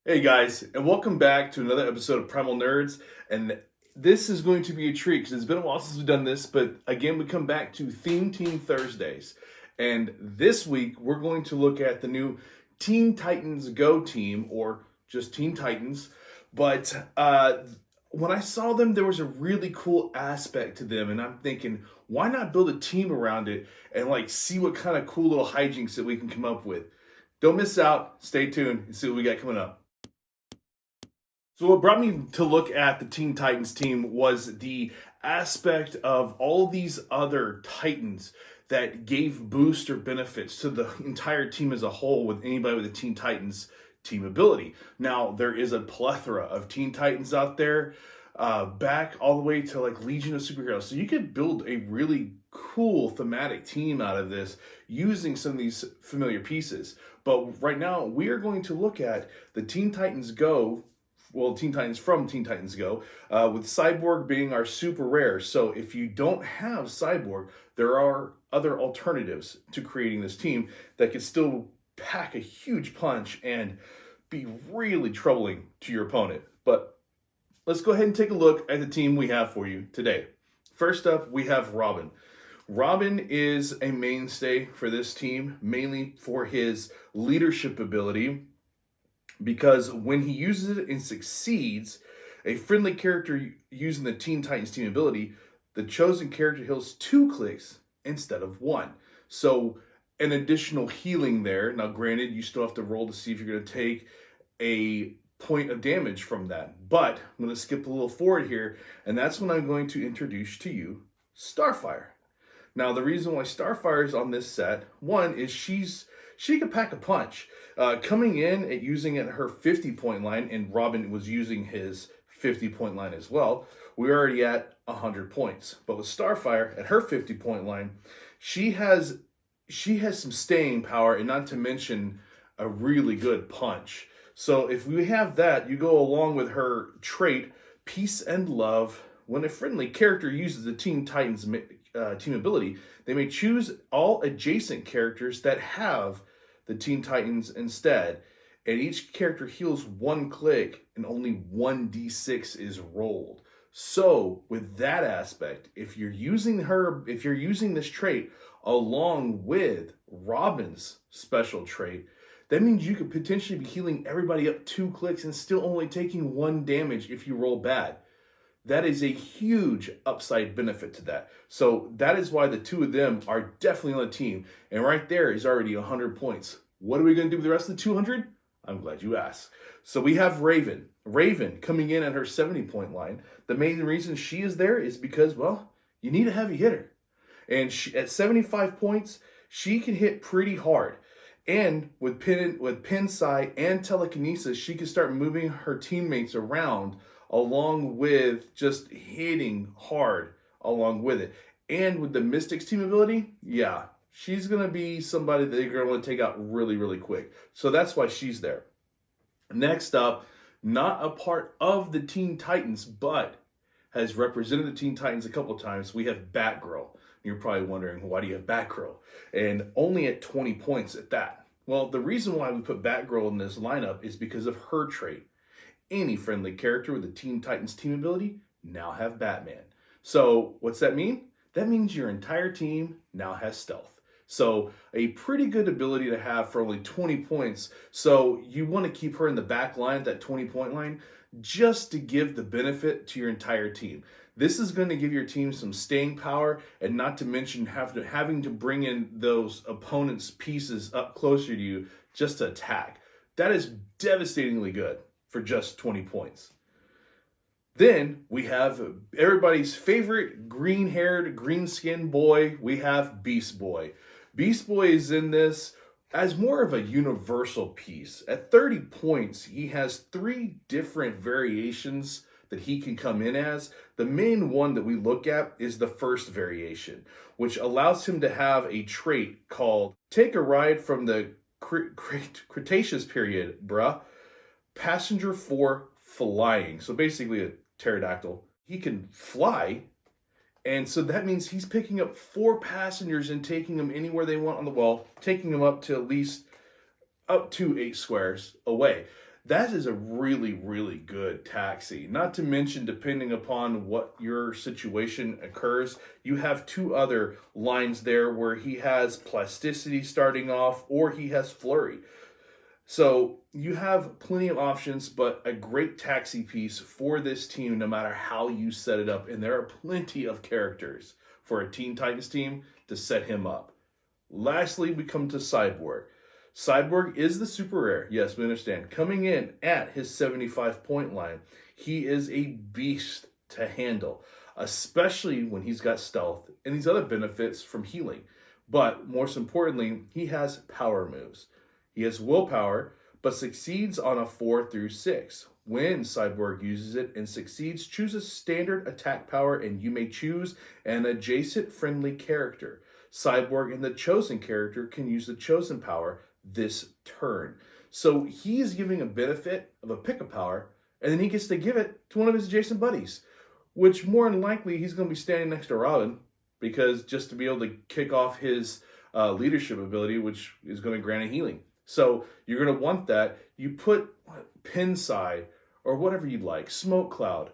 Hey guys, and welcome back to another episode of Primal Nerds. And this is going to be a treat because it's been a while since we've done this, but again, we come back to Theme Team Thursdays. And this week, we're going to look at the new Teen Titans Go team, or just Teen Titans. But when I saw them, there was a really cool aspect to them, and I'm thinking, why not build a team around it and see what kind of cool little hijinks that we can come up with? Don't miss out. Stay tuned and see what we got coming up. So what brought me to look at the Teen Titans team was the aspect of all these other Titans that gave booster benefits to the entire team as a whole with anybody with a Teen Titans team ability. Now, there is a plethora of Teen Titans out there, back all the way to Legion of Superheroes. So you could build a really cool thematic team out of this using some of these familiar pieces. But right now, we are going to look at the Teen Titans Go. Well, Teen Titans from Teen Titans Go, with Cyborg being our super rare. So if you don't have Cyborg, there are other alternatives to creating this team that could still pack a huge punch and be really troubling to your opponent. But let's go ahead and take a look at the team we have for you today. First up, we have Robin. Robin is a mainstay for this team, mainly for his leadership ability, because when he uses it and succeeds, a friendly character using the Teen Titans team ability, the chosen character heals 2 clicks instead of 1. So an additional healing there. Now granted, you still have to roll to see if you're going to take a point of damage from that. But I'm going to skip a little forward here, and that's when I'm going to introduce to you Starfire. Now the reason why Starfire is on this set, one is she can pack a punch. Coming in at using at her 50-point line, and Robin was using his 50-point line as well, we're already at 100 points. But with Starfire at her 50-point line, she has some staying power, and not to mention a really good punch. So if we have that, you go along with her trait, Peace and Love. When a friendly character uses the Teen Titans team ability, they may choose all adjacent characters that have the Teen Titans instead, and each character heals 1 click and only 1d6 is rolled. So with that aspect, if you're using this trait along with Robin's special trait, that means you could potentially be healing everybody up 2 clicks and still only taking 1 damage if you roll bad. That is a huge upside benefit to that. So that is why the two of them are definitely on the team. And right there is already 100 points. What are we going to do with the rest of the 200? I'm glad you asked. So we have Raven. Raven coming in at her 70-point line. The main reason she is there is because, well, you need a heavy hitter. And at 75 points, she can hit pretty hard. And with Pinsai and Telekinesis, she can start moving her teammates around along with just hitting hard along with it. And with the Mystics team ability, yeah, she's going to be somebody that you're going to want to take out really, really quick. So that's why she's there. Next up, not a part of the Teen Titans, but has represented the Teen Titans a couple times, we have Batgirl. You're probably wondering, why do you have Batgirl? And only at 20 points at that. Well, the reason why we put Batgirl in this lineup is because of her trait. Any friendly character with the Teen Titans team ability now have Batman. So what's that mean? That means your entire team now has stealth. So a pretty good ability to have for only 20 points. So you want to keep her in the back line, that 20-point line, just to give the benefit to your entire team. This is going to give your team some staying power, and not to mention having to bring in those opponent's pieces up closer to you just to attack. That is devastatingly good for just 20 points. Then we have everybody's favorite green-haired, green-skinned boy. We have Beast Boy. Beast Boy is in this as more of a universal piece. At 30 points, he has 3 different variations that he can come in as. The main one that we look at is the first variation, which allows him to have a trait called Take a Ride from the Cretaceous Period, bruh. Passenger 4 Flying. So basically a pterodactyl. He can fly, and so that means he's picking up 4 passengers and taking them anywhere they want on the wall, taking them up to at least up to 8 squares away. That is a really, really good taxi. Not to mention, depending upon what your situation occurs, you have two other lines there where he has plasticity starting off or he has flurry. So you have plenty of options, but a great taxi piece for this team no matter how you set it up. And there are plenty of characters for a Teen Titans team to set him up. Lastly, we come to Cyborg. Cyborg is the super rare, yes, we understand. Coming in at his 75-point line, he is a beast to handle, especially when he's got stealth and these other benefits from healing. But most importantly, he has power moves. He has willpower, but succeeds on a 4 through 6. When Cyborg uses it and succeeds, choose a standard attack power and you may choose an adjacent friendly character. Cyborg and the chosen character can use the chosen power this turn. So he's giving a benefit of a pick-up power, and then he gets to give it to one of his adjacent buddies, which more than likely he's going to be standing next to Robin, because just to be able to kick off his leadership ability, which is going to grant a healing. So you're going to want that. You put Pinside or whatever you'd like, Smoke Cloud.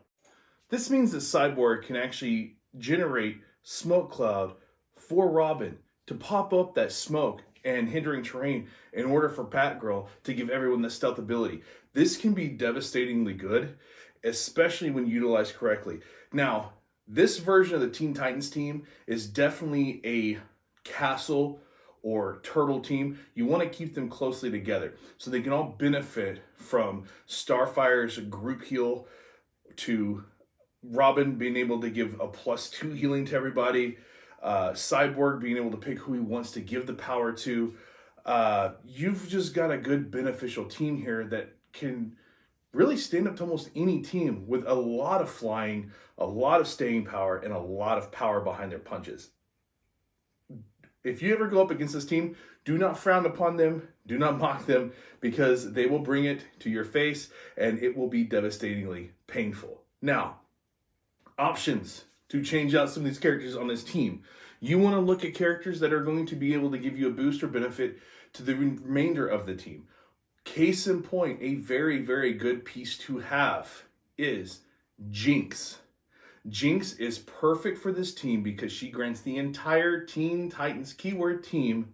This means that Cyborg can actually generate Smoke Cloud for Robin to pop up that smoke and hindering terrain in order for Batgirl to give everyone the stealth ability. This can be devastatingly good, especially when utilized correctly. Now, this version of the Teen Titans team is definitely a castle or turtle team. You want to keep them closely together so they can all benefit from Starfire's group heal to Robin being able to give a +2 healing to everybody, Cyborg being able to pick who he wants to give the power to. You've just got a good beneficial team here that can really stand up to almost any team with a lot of flying, a lot of staying power, and a lot of power behind their punches. If you ever go up against this team, do not frown upon them, do not mock them, because they will bring it to your face and it will be devastatingly painful. Now, options to change out some of these characters on this team. You want to look at characters that are going to be able to give you a boost or benefit to the remainder of the team. Case in point, a very, very good piece to have is Jinx. Jinx is perfect for this team because she grants the entire Teen Titans keyword team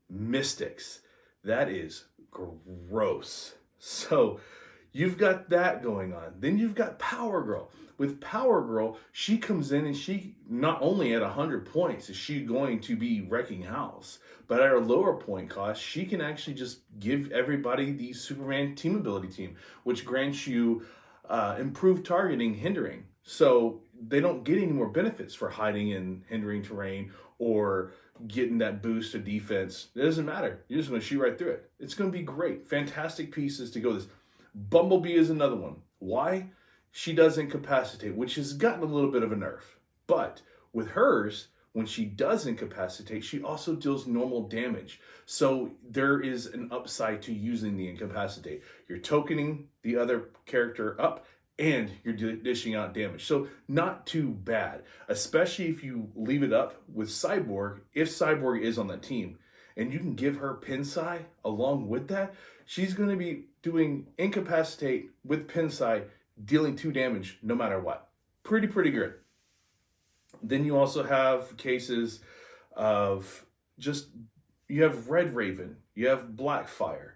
mystics. That is gross. So you've got that going on. Then you've got Power Girl. With Power Girl, she comes in and she not only at 100 points is she going to be wrecking house, but at her lower point cost, she can actually just give everybody the Superman team ability team, which grants you improved targeting, hindering. So they don't get any more benefits for hiding in hindering terrain or getting that boost to defense. It doesn't matter. You're just going to shoot right through it. It's going to be great. Fantastic pieces to go this. Bumblebee is another one. Why? She does incapacitate, which has gotten a little bit of a nerf. But with hers, when she does incapacitate, she also deals normal damage. So there is an upside to using the incapacitate. You're tokening the other character up and you're dishing out damage. So not too bad, especially if you leave it up with Cyborg. If Cyborg is on that team and you can give her Pinside along with that, she's going to be doing incapacitate with Pinside, dealing 2 damage no matter what. Pretty good. Then you also have cases of just, you have Red Raven, you have Blackfire.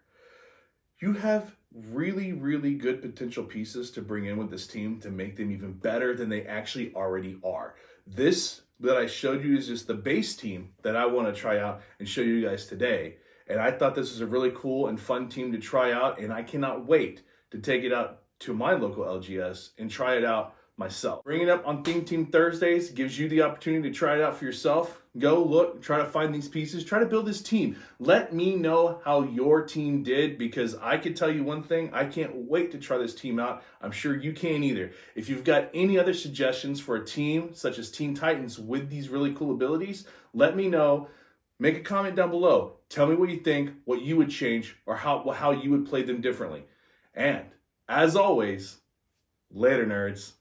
You have really good potential pieces to bring in with this team to make them even better than they actually already are. This that I showed you is just the base team that I want to try out and show you guys today. And I thought this was a really cool and fun team to try out, and I cannot wait to take it out to my local LGS and try it out myself. Bringing it up on Theme Team Thursdays gives you the opportunity to try it out for yourself. Go look, try to find these pieces, try to build this team. Let me know how your team did, because I can tell you one thing, I can't wait to try this team out. I'm sure you can either. If you've got any other suggestions for a team such as Teen Titans with these really cool abilities, let me know. Make a comment down below. Tell me what you think, what you would change, or how you would play them differently. And as always, later nerds.